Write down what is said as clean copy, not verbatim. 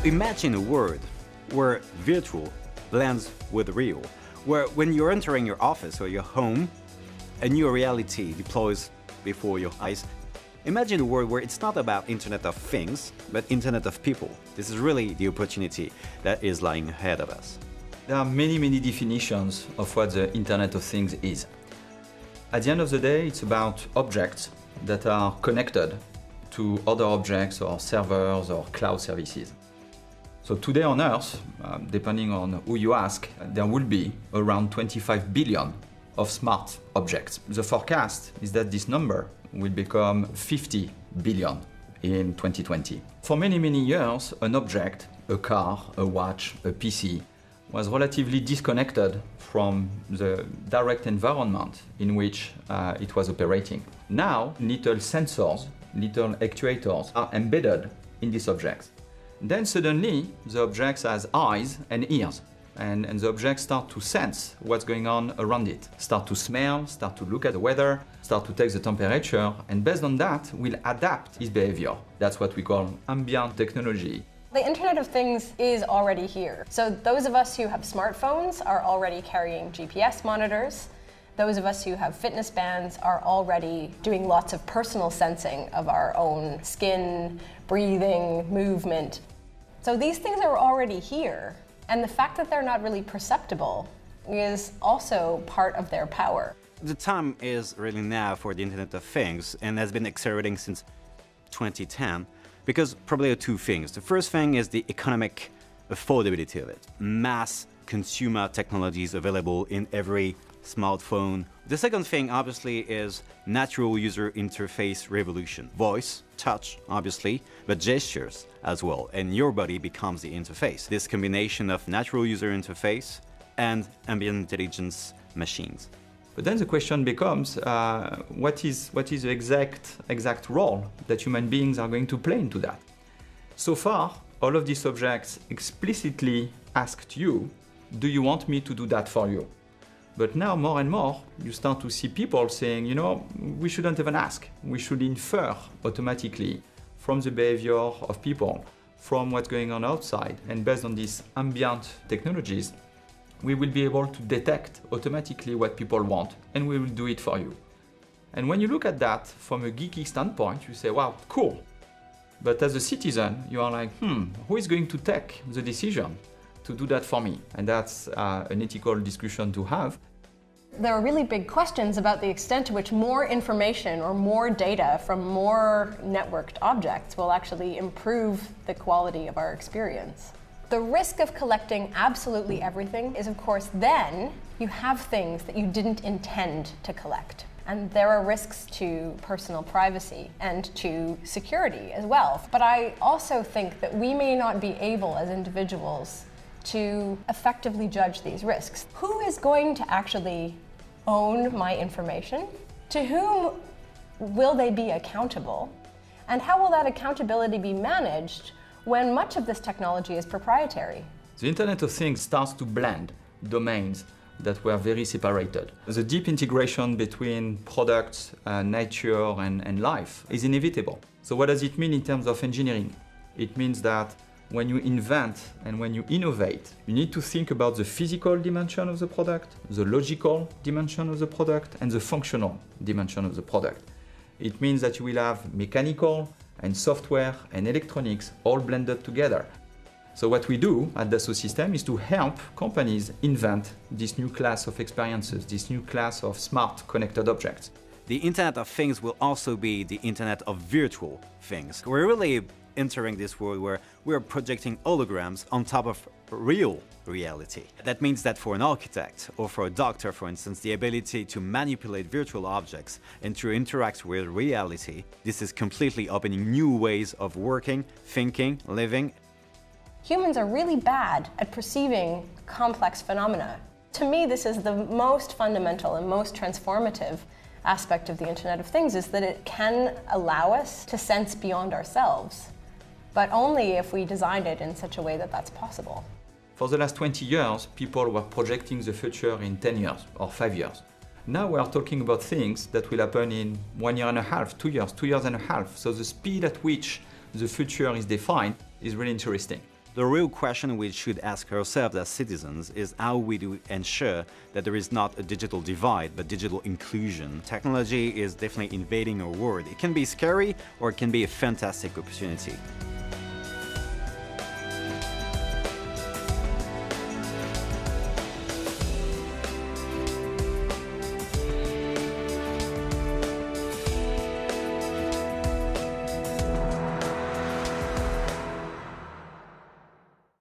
Imagine a world where virtual blends with real, where when you're entering your office or your home, a new reality deploys before your eyes. Imagine a world where it's not about Internet of Things, but Internet of People. This is really the opportunity that is lying ahead of us. There are many definitions of what the Internet of Things is. At the end of the day, it's about objects that are connected to other objects or servers or cloud services. So today on Earth, depending on who you ask, there will be around 25 billion of smart objects. The forecast is that this number will become 50 billion in 2020. For many years, an object, a car, a watch, a PC, was relatively disconnected from the direct environment in which it was operating. Now, little sensors, little actuators are embedded in these objects. Then suddenly, the objects has eyes and ears, and the objects start to sense what's going on around it, start to smell, start to look at the weather, start to take the temperature, and based on that, will adapt its behavior. That's what we call ambient technology. The Internet of Things is already here. So those of us who have smartphones are already carrying GPS monitors. Those of us who have fitness bands are already doing lots of personal sensing of our own skin, breathing, movement. So these things are already here. And the fact that they're not really perceptible is also part of their power. The time is really now for the Internet of Things and has been accelerating since 2010 because probably two things. The first thing is the economic affordability of it. Mass consumer technologies available in every smartphone. The second thing, obviously, is natural user interface revolution. Voice, touch, obviously, but gestures as well, and your body becomes the interface. This combination of natural user interface and ambient intelligence machines. But then the question becomes, what is the exact role that human beings are going to play into that? So far, all of these objects explicitly asked you, do you want me to do that for you? But now, more and more, you start to see people saying, you know, we shouldn't even ask. We should infer automatically from the behavior of people, from what's going on outside. And based on these ambient technologies, we will be able to detect automatically what people want, and we will do it for you. And when you look at that from a geeky standpoint, you say, wow, cool. But as a citizen, you are like, who is going to take the decision to do that for me? And that's an ethical discussion to have. There are really big questions about the extent to which more information or more data from more networked objects will actually improve the quality of our experience. The risk of collecting absolutely everything is, of course, then you have things that you didn't intend to collect. And there are risks to personal privacy and to security as well. But I also think that we may not be able as individuals to effectively judge these risks. Who is going to actually own my information? To whom will they be accountable? And how will that accountability be managed when much of this technology is proprietary? The Internet of Things starts to blend domains that were very separated. The deep integration between products, nature, and life is inevitable. So what does it mean in terms of engineering? It means that when you invent and when you innovate, you need to think about the physical dimension of the product, the logical dimension of the product, and the functional dimension of the product. It means that you will have mechanical and software and electronics all blended together. So what we do at Dassault Systèmes is to help companies invent this new class of experiences, this new class of smart connected objects. The Internet of Things will also be the Internet of virtual things. We're really entering this world where we're projecting holograms on top of real reality. That means that for an architect or for a doctor, for instance, the ability to manipulate virtual objects and to interact with reality, this is completely opening new ways of working, thinking, living. Humans are really bad at perceiving complex phenomena. To me, this is the most fundamental and most transformative aspect of the Internet of Things, is that it can allow us to sense beyond ourselves, but only if we designed it in such a way that that's possible. For the last 20 years, people were projecting the future in 10 years or 5 years. Now we are talking about things that will happen in 1 year and a half, 2 years and a half. So the speed at which the future is defined is really interesting. The real question we should ask ourselves as citizens is how we do ensure that there is not a digital divide, but digital inclusion. Technology is definitely invading our world. It can be scary or it can be a fantastic opportunity.